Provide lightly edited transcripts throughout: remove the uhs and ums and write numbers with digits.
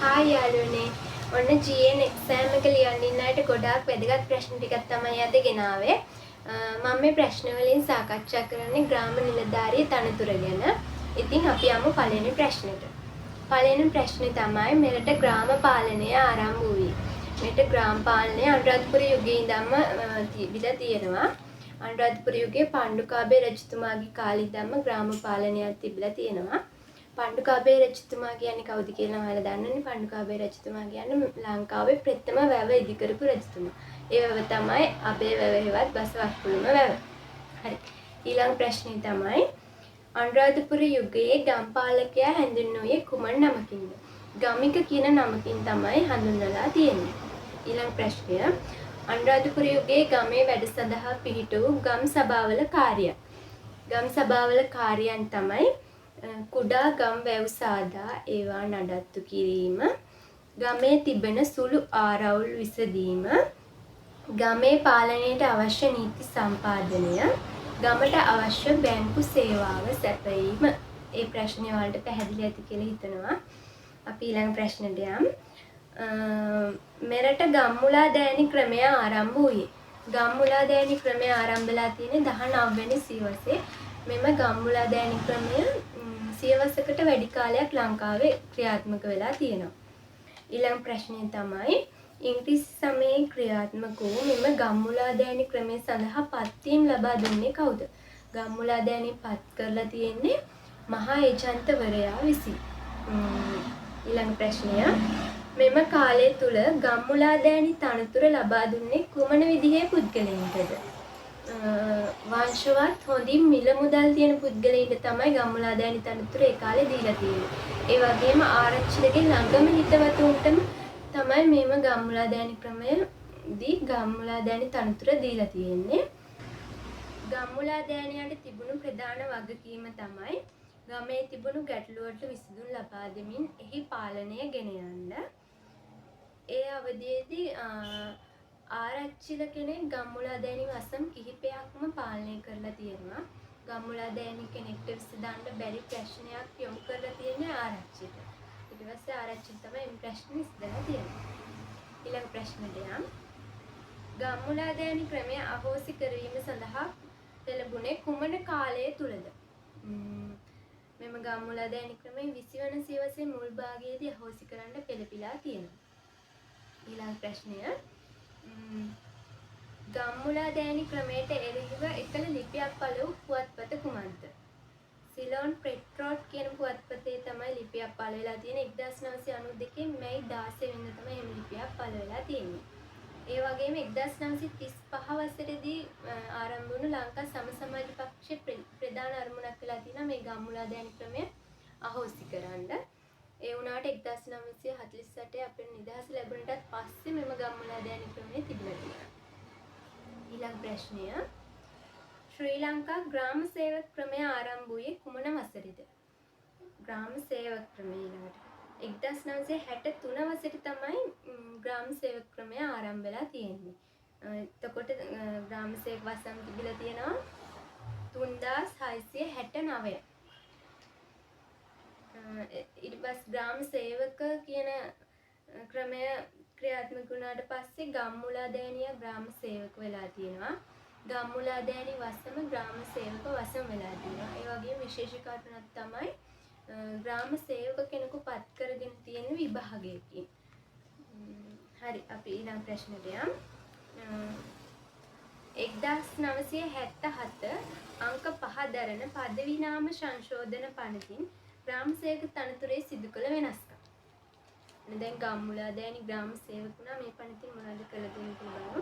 Hi යාළුවනේ. ඔන්න GN exam එක ලියන්න ඉන්න අයට ගොඩාක් වැදගත් ප්‍රශ්න ටිකක් තමයි අද ගෙනාවේ. මම මේ ප්‍රශ්න වලින් සාකච්ඡා කරන්නේ ග්‍රාම නිලධාරී තනතුර ගැන. ඉතින් අපි යමු පළවෙනි ප්‍රශ්නෙට. පළවෙනි ප්‍රශ්නේ තමයි මෙරට ග්‍රාම පාලනය ආරම්භ වූයේ. මෙරට ග්‍රාම පාලනය අනුරාධපුර යුගයේ ඉඳන්ම තිබිලා තියෙනවා. අනුරාධපුර යුගයේ පණ්ඩුකාභය රජතුමාගේ කාලේ ඉඳන්ම ග්‍රාම පාලනයක් තිබිලා තියෙනවා. පණ්ඩුකාභය රජතුමා කියන්නේ කවුද කියලා ඔයාලා දන්නවනේ. පණ්ඩුකාභය රජතුමා කියන්නේ ලංකාවේ ප්‍රථම වැව ඉදි කරපු රජතුමා. ඒ වැව තමයි අබේ වැව හෙවත් බසවක්කුළුම වැව. හරි. ඊළඟ ප්‍රශ්නේ තමයි අනුරාධපුර යුගයේ ගම්පාලකයා හැඳින්වුවේ කුමන නමකින්ද? ගමික කියන නමකින් තමයි හඳුන්වලා තියෙන්නේ. ඊළඟ ප්‍රශ්නය අනුරාධපුර යුගයේ ගමේ වැඩ සඳහා පිහිට වූ ගම් සභාවල කාර්යය. ගම් සභාවල කාර්යයන් තමයි කුඩා ගම් වැව් සාදා ඒවා නඩත්තු කිරීම, ගමේ තිබෙන සුළු ආරවුල් විසඳීම, ගමේ පාලනයට අවශ්‍ය නීති සම්පාදනය, ගමට අවශ්‍ය බැංකු සේවාව සැපයීම. ඒ ප්‍රශ්නේ වලට පැහැදිලි ඇති කියලා හිතනවා. අපි ඊළඟ ප්‍රශ්නෙට යමු. මෙරට ගම්මුලා දෑනි ක්‍රමය ආරම්භ වූයේ. ගම්මුලා දෑනි ක්‍රමය ආරම්භ වෙලා තියෙන්නේ 19 වෙනි සියවසේ. මෙම ගම්මුලා දෑනි ක්‍රමය සියවසකට වැඩි කාලයක් ලංකාවේ ක්‍රියාත්මක වෙලා තියෙනවා. ඊළඟ ප්‍රශ්නය තමයි ඉංග්‍රීසි සමයේ ක්‍රියාත්මක වූ මෙම ගම්මුලා දෑනි ක්‍රමය සඳහා පත්වීම් ලබා දුන්නේ කවුද? ගම්මුලා දෑනි පත් කරලා තියෙන්නේ මහා ඒජන්තවරයා විසින්. ඊළඟ ප්‍රශ්නය මෙම කාලය තුල ගම්මුලා දෑනි තනතුර ලබා දුන්නේ කුමන විදිහේ පුද්ගලයන්ටද? වංශවත් හොඳින් මිල මුදල් තියෙන පුද්ගලයින්ට තමයි ගම්මුලා දෑනි තනතුර ඒ කාලේ දීලා තියෙන්නේ. ඒ වගේම ආරච්චිලගේ ළඟම හිතවතුන්ටම තමයි මේම ගම්මුලා දෑනි ක්‍රමයේදී ගම්මුලා දෑනි තනතුර දීලා තියෙන්නේ. ගම්මුලා දෑනියන්ට තිබුණු ප්‍රධාන වගකීම තමයි ගමේ තිබුණු ගැටලුවට විසඳුම් ලබා දෙමින් එහි පාලනය ගෙන යන්න. ඒ අවධියේදී ආරච්චිල කෙනෙක් ගම්මුලා දෑනි වසම් කිහිපයක්ම පාලනය කරලා තියෙනවා. ගම්මුලා දෑනි කෙනෙක්ට විසඳන්න බැරි ප්‍රශ්නයක් යොමු කරලා තියෙන්නේ ආරච්චිට. ඊට පස්සේ ආරච්චිට තමයි මේ ප්‍රශ්නේ විසඳලා තියෙන්නේ. ඊළඟ ප්‍රශ්නෙට යමු. ගම්මුලා දෑනි ක්‍රමය අහෝසි කරවීම සඳහා පෙළඹුණේ කුමන කාලය තුලද? මෙම ගම්මුලා දෑනි ක්‍රමය 20 වන සියවසේ මුල් භාගයේදී අහෝසි කරන්න පෙළපිලා තියෙනවා. ඊළඟ ප්‍රශ්නය ගම්මුලා දෑනි ක්‍රමයට එරෙහිව එකල ලිපියක් පළ වූ පුවත්පත කුමක්ද? සිලෝන් පෙට්‍රෝට් කියන පුවත්පතේ තමයි ලිපියක් පළ වෙලා තියෙන්නේ. 1992 මැයි 16 වෙනිදා තමයි මේ ලිපියක් පළ වෙලා තියෙන්නේ. ඒ වගේම 1935 වසරේදී ආරම්භ වුණු ලංකා සම සමාජ පක්ෂයේ ප්‍රධාන අරමුණක් වෙලා තියෙනවා මේ ගම්මුලා දෑනි ක්‍රමය අහෝසි කරන්න. ඒ වුණාට 1948 අපේ නිදහස ලැබුණටත් පස්සේ මෙම ගම්මුලා දෑනි ක්‍රමය තිබිලා තියෙනවා. ඊළඟ ප්‍රශ්නය ශ්‍රී ලංකා ග්‍රාම සේවක ක්‍රමය ආරම්භ වූයේ කුමන වසරේද? ග්‍රාම සේවක ක්‍රමය ඊළඟට 1963 වසරේ තමයි ග්‍රාම සේවක ක්‍රමය ආරම්භ වෙලා තියෙන්නේ. එතකොට ග්‍රාම සේවක වසම් තිබිලා තියෙනවා 3669. ඊට පස්සේ ග්‍රාම සේවක කියන ක්‍රමය ක්‍රියාත්මක වුණාට පස්සේ ගම්මුලා දෑනිය ග්‍රාම සේවක වෙලා තියෙනවා. ගම්මුලා දෑනි වසම ග්‍රාම සේවක වසම වෙලා තියෙනවා. ඒ වගේම විශේෂ කාරණාවක් තමයි ග්‍රාම සේවක කෙනෙකු පත් කරගෙන තියෙන විභාගයකින්. හරි අපි ඊළඟ ප්‍රශ්නෙට යමු. 1977 අංක 5 දරන පදවි නාම සංශෝධන පනතින් ග්‍රාම සේවක තනතුරේ සිදු කළ වෙනස්කම්. දැන් ගම්මුලා දෑනි ග්‍රාම සේවක වුණා මේ පනතින් මොනවද කළ දෙන්නේ කියලා බලමු.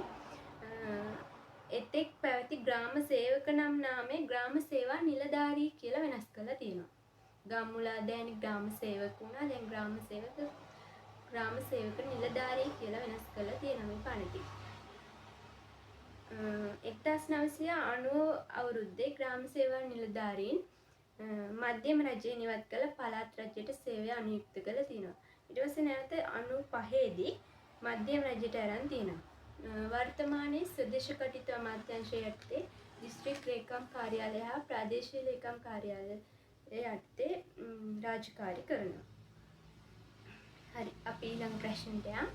එතෙක් පැවති ග්‍රාම සේවක නම් නාමය ග්‍රාම සේවා නිලධාරී කියලා වෙනස් කරලා තියෙනවා. ගම්මුලා දෑනි ග්‍රාම සේවක වුණා දැන් ග්‍රාම සේවක නිලධාරී කියලා වෙනස් කරලා තියෙනවා මේ පනතින්. 1990 අවුරුද්දේ ග්‍රාම සේවා නිලධාරීන් මධ්‍යම රජයේ නිවත් කළ පළාත් රජයට සේවය අනුයුක්ත කරලා තියෙනවා. ඊට පස්සේ නැවත 95 දී මධ්‍යම රජයට අරන් තියෙනවා. වර්තමානයේ ස්වදේශ කටයුතු අමාත්‍යාංශය යටතේ දිස්ත්‍රික් ලේකම් කාර්යාලය හා ප්‍රාදේශීය ලේකම් කාර්යාලය යටතේ රාජකාරී කරනවා. හරි අපි ඊළඟ ප්‍රශ්නට යමු.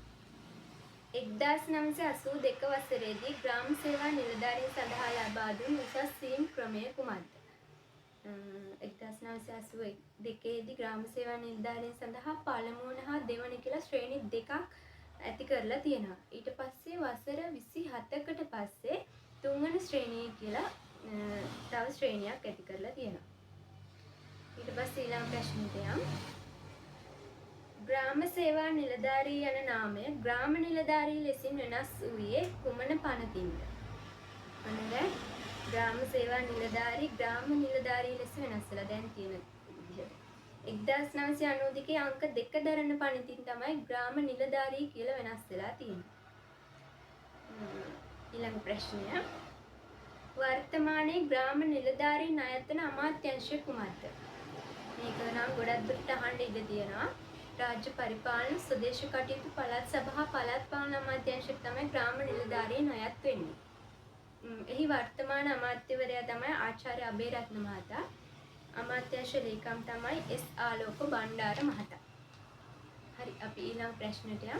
1982 වසරේදී ග්‍රාම සේවා නිලධාරීන් සඳහා ලබා දුන් උසස් සීම් ක්‍රමය කුමක්ද? 1982 දී ග්‍රාම සේවා නිලධාරීන් සඳහා පළමුවන හා දෙවන කියලා ශ්‍රේණි දෙකක් ඇති කරලා තියෙනවා. ඊට පස්සේ වසර 27කට පස්සේ තුන්වන ශ්‍රේණිය කියලා තව ශ්‍රේණියක් ඇති කරලා තියෙනවා. ඊට පස්සේ ඊළඟ ප්‍රශ්නෙට යමු. ග්‍රාම සේවා නිලධාරී යන නාමය ග්‍රාම නිලධාරී ලෙසින් වෙනස් වූයේ කුමන පනතින්ද? අනද ග්‍රාම සේවා නිලධාරී ග්‍රාම නිලධාරී ලෙස වෙනස් වෙලා දැන් තියෙන විදිහට. 1992 අංක 2 දරන පනතින් තමයි ග්‍රාම නිලධාරී කියලා වෙනස් වෙලා තියෙන්නේ. ඊළඟ ප්‍රශ්නය. වර්තමානයේ ග්‍රාම නිලධාරී ණයතන අමාත්‍යාංශය කුමක්ද? මේක නම් ගොඩක් දුරට අහන්න ඉඩ තියෙනවා. රාජ්‍ය පරිපාලන ස්වදේශ කටයුතු පළාත් සභා පළාත් පාලන අමාත්‍යාංශයට තමයි ග්‍රාම නිලධාරී ණයත් වෙන්නේ. එහි වර්තමාන අමාත්‍යවරයා තමයි ආචාර්ය අබේරත්න මහතා. අමාත්‍යාංශ ලේකම් තමයි එස් ආලෝක බණ්ඩාර මහතා. හරි අපි ඊළඟ ප්‍රශ්නට යමු.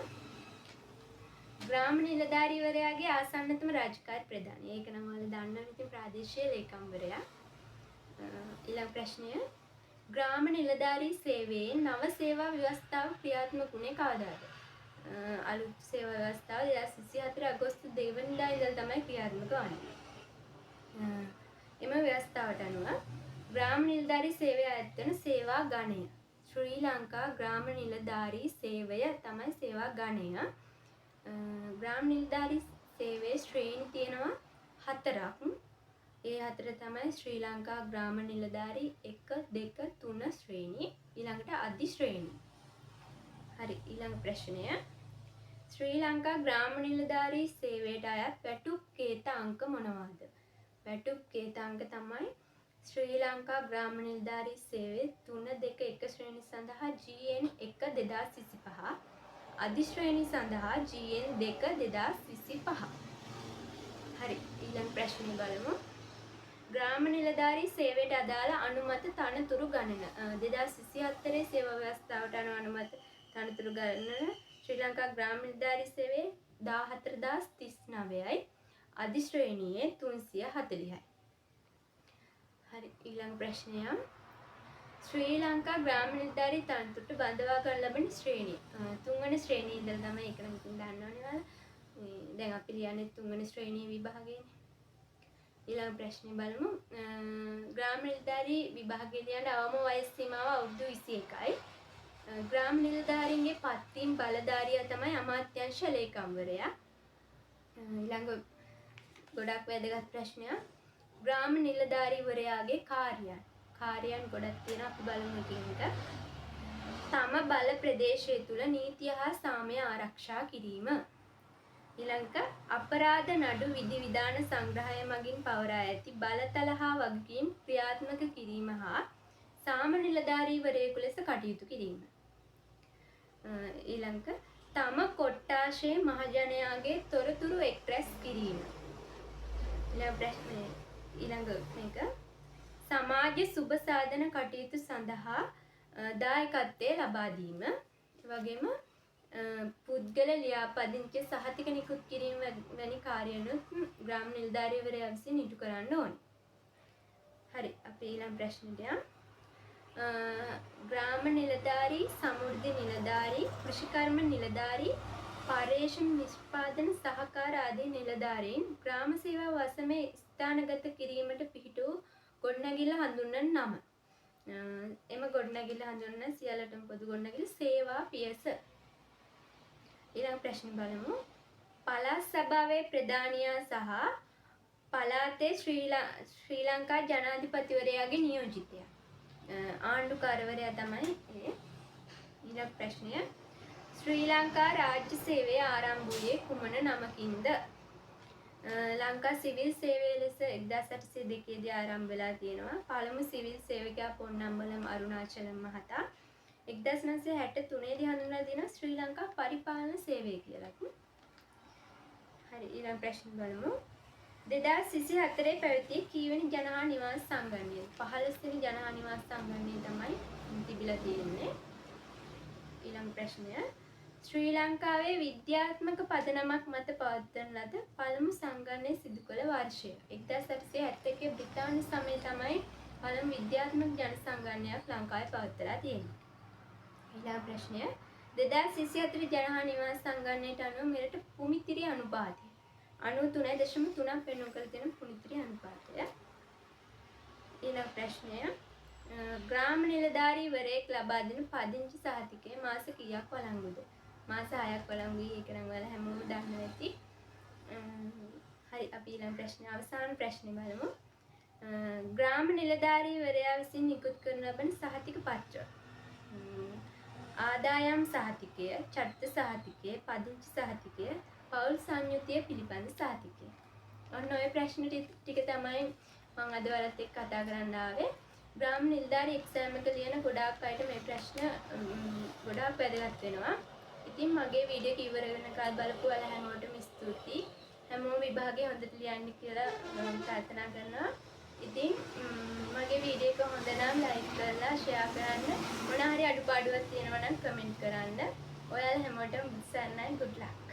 ග්‍රාම නිලධාරීවරයාගේ ආසන්නතම රාජකාරී ප්‍රධානී. ඒක නම් ඔයාලා දන්නවා ඉතින් ප්‍රාදේශීය ලේකම්වරයා. ඊළඟ ප්‍රශ්නය. ග්‍රාම නිලධාරී සේවයේ නව සේවා ව්‍යවස්ථාව ක්‍රියාත්මක වුණේ කවදාද? අලුත් සේවා ව්‍යවස්ථාව 2024 අගෝස්තු 2 වෙනිදා ඉඳලා තමයි ක්‍රියාත්මක වන්නේ. එම ව්‍යවස්ථාවට අනුව ග්‍රාම නිලධාරී සේවය ඇත්වන සේවා ගණය ශ්‍රී ලංකා ග්‍රාම නිලධාරී සේවය තමයි සේවා ගණය. ග්‍රාම නිලධාරී සේවයේ ශ්‍රේණි තියෙනවා 4ක්. ඒ හතර තමයි ශ්‍රී ලංකා ග්‍රාම නිලධාරී 1 2 3 ශ්‍රේණි. ඊළඟට අධි ශ්‍රේණි. හරි ඊළඟ ප්‍රශ්නය. ශ්‍රී ලංකා ග්‍රාම නිලධාරී සේවයට අයත් වැටුප් කේත අංක මොනවාද? වැටුප් කේත අංක තමයි ශ්‍රී ලංකා ග්‍රාම නිලධාරී සේවයේ 3 2 1 ශ්‍රේණි සඳහා GN 1 2025. අධි ශ්‍රේණි සඳහා GN 2 2025. හරි ඊළඟ ප්‍රශ්නේ බලමු. ග්‍රාම නිලධාරී සේවයට අදාළ අනුමත තනතුරු ගණන 2024 සේවා ව්‍යවස්ථාවට අනුමත තනතුරු ගණන ශ්‍රී ලංකා ග්‍රාම නිලධාරී සේවයේ 14039යි අධි ශ්‍රේණියේ 340යි. හරි ඊළඟ ප්‍රශ්නය. ශ්‍රී ලංකා ග්‍රාම නිලධාරී තනතුරට බඳවා ගන්න ලබන ශ්‍රේණිය තුන්වෙනි ශ්‍රේණිය ඉඳලා තමයි ඒක නම් ඉතින් දන්නවනේ ඔයාලා. දැන් අපි ලියන්නේ තුන්වෙනි ශ්‍රේණියේ විභාගයනේ. ඊළඟ ප්‍රශ්නේ බලමු. ග්‍රාම නිලධාරී විභාගය ලියන්න අවම වයස් සීමාව අවුරුදු 21යි. ග්‍රාම නිලධාරීන්ගේ පත්වීම් බලධාරියා තමයි අමාත්‍යාංශ ලේකම්වරයා. ඊළඟ ගොඩක් වැදගත් ප්‍රශ්නයක්. ග්‍රාම නිලධාරීවරයාගේ කාර්යයන් ගොඩක් තියෙනවා අපි බලමු එකින් එක. තම බල ප්‍රදේශය තුල නීතිය හා සාමය ආරක්ෂා කිරීම. ඊළඟ අපරාධ නඩු විධි විධාන සංග්‍රහය මගින් පවරා ඇති බලතල හා වගකීම් ක්‍රියාත්මක කිරීම හා සාම නිලධාරීවරයෙකු ලෙස කටයුතු කිරීම. ඊළඟ තම කොට්ටාශයේ මහජනයාගේ තොරතුරු එක්රැස් කිරීම. ඊළඟ මේක සමාජ සුබ සාධන කටයුතු සඳහා දායකත්වය ලබා දීම. ඒ වගේම පුද්ගල ලියාපදිංචි සහතික නිකුත් කිරීම වැනි කාර්යනුත් ග්‍රාම නිලධාරීවරයා විසින් ඉටු කරන්න ඕනේ. හරි අපි ඊළඟ ප්‍රශ්නෙට යමු. ග්‍රාම නිලධාරී, සමෘද්ධි නිලධාරී, කෘෂිකර්ම නිලධාරී, පර්යේෂණ නිෂ්පාදන සහකාර ආදී නිලධාරීන් ග්‍රාම සේවා වසමේ ස්ථානගත කිරීමට පිහිටු ගොඩනැගිල්ල හඳුන්වන නම. එම ගොඩනැගිල්ල හඳුන්වන සියල්ලටම පොදු ගොඩනැගිල්ල සේවා පියස. ඊළඟ ප්‍රශ්න බලමු. පළාත් සභාවේ ප්‍රධානියා සහ පළාතේ ශ්‍රී ලංකා ජනාධිපතිවරයාගේ නියෝජිතයා. ආණ්ඩුකාරවරයා තමයි ඒ. ඊළඟ ප්‍රශ්නය. ශ්‍රී ලංකා රාජ්‍ය සේවය ආරම්භ වූයේ කුමන නමකින්ද? ලංකා සිවිල් සේවය ලෙස 1802 දී ආරම්භ වෙලා තියෙනවා. පළමු සිවිල් සේවකයා පොන්නම්බලම් අරුණාචලම් මහතා. 1963 දී හඳුන්වලා දෙන ශ්‍රී ලංකා පරිපාලන සේවය කියලා. හරි ඊළඟ ප්‍රශ්න බලමු. 2024 පැවති කීවෙනි ජනහා නිවාස සංගණනය? 15 වෙනි ජනහා නිවාස සංගණනය තමයි තිබිලා තියෙන්නේ. ඊළඟ ඊළඟ ප්‍රශ්නය ශ්‍රී ලංකාවේ විද්‍යාත්මක පදනමක් මත පවත්වන ලද පළමු සංගණනය සිදු කළ වර්ෂය 1871 බ්‍රිතාන්‍ය සමයේ තමයි පළමු විද්‍යාත්මක ජන සංගණනයක් ලංකාවේ පවත්වලා තියෙන්නේ. ඊළඟ ප්‍රශ්නය 2024 ජනහා නිවාස සංගණනයට අනුව මෙරට භූමිතිරි අනුපාතය 93.3ක් පෙන්වු කර තියෙන භූමිතිරි අනුපාතය. ඊළඟ ප්‍රශ්නය ග්‍රාම නිලධාරීවරයෙක් ලබා දෙන පදිංචි සහතිකය මාස කීයක් වළංගුද? මාස 6ක් වළංගුයි. ඒක නම් ඔයාලා හැමෝම දන්නවා ඇති. හරි අපි ඊළඟ ප්‍රශ්නේ අවසාන ප්‍රශ්නේ බලමු. ග්‍රාම නිලධාරීවරයා විසින් නිකුත් කරන ලබන සහතික පත්‍ර. ආදායම් සහතිකය, චරිත සහතිකය, පදිංචි සහතිකය, පෞල් සංයුතිය පිළිබඳ සහතිකය. ඔන්න ඔය ප්‍රශ්න ටික තමයි මම අද ඔයාලත් එක්ක කතා කරන්න ආවේ. ග්‍රාම නිලධාරී එක්සෑම් එක ලියන ගොඩාක් අයට මේ ප්‍රශ්න ගොඩාක් වැදගත් වෙනවා. ඉතින් මගේ වීඩියෝ එක ඉවර වෙනකල් බලපු ඔයාලා හැමෝටම ස්තුතියි. හැමෝම විභාගේ හොඳට ලියන්න කියලා ප්‍රාර්ථනා කරනවා. ඉතින් මගේ වීඩියෝ එක හොඳ නම් ලයික් කරලා ෂෙයා කරන්න. මොනවා හරි අඩුපාඩුවක් තියෙනවා නම් කමෙන්ට් කරන්න. ඔයාලා හැමෝටම බුත් සරණයි. good luck.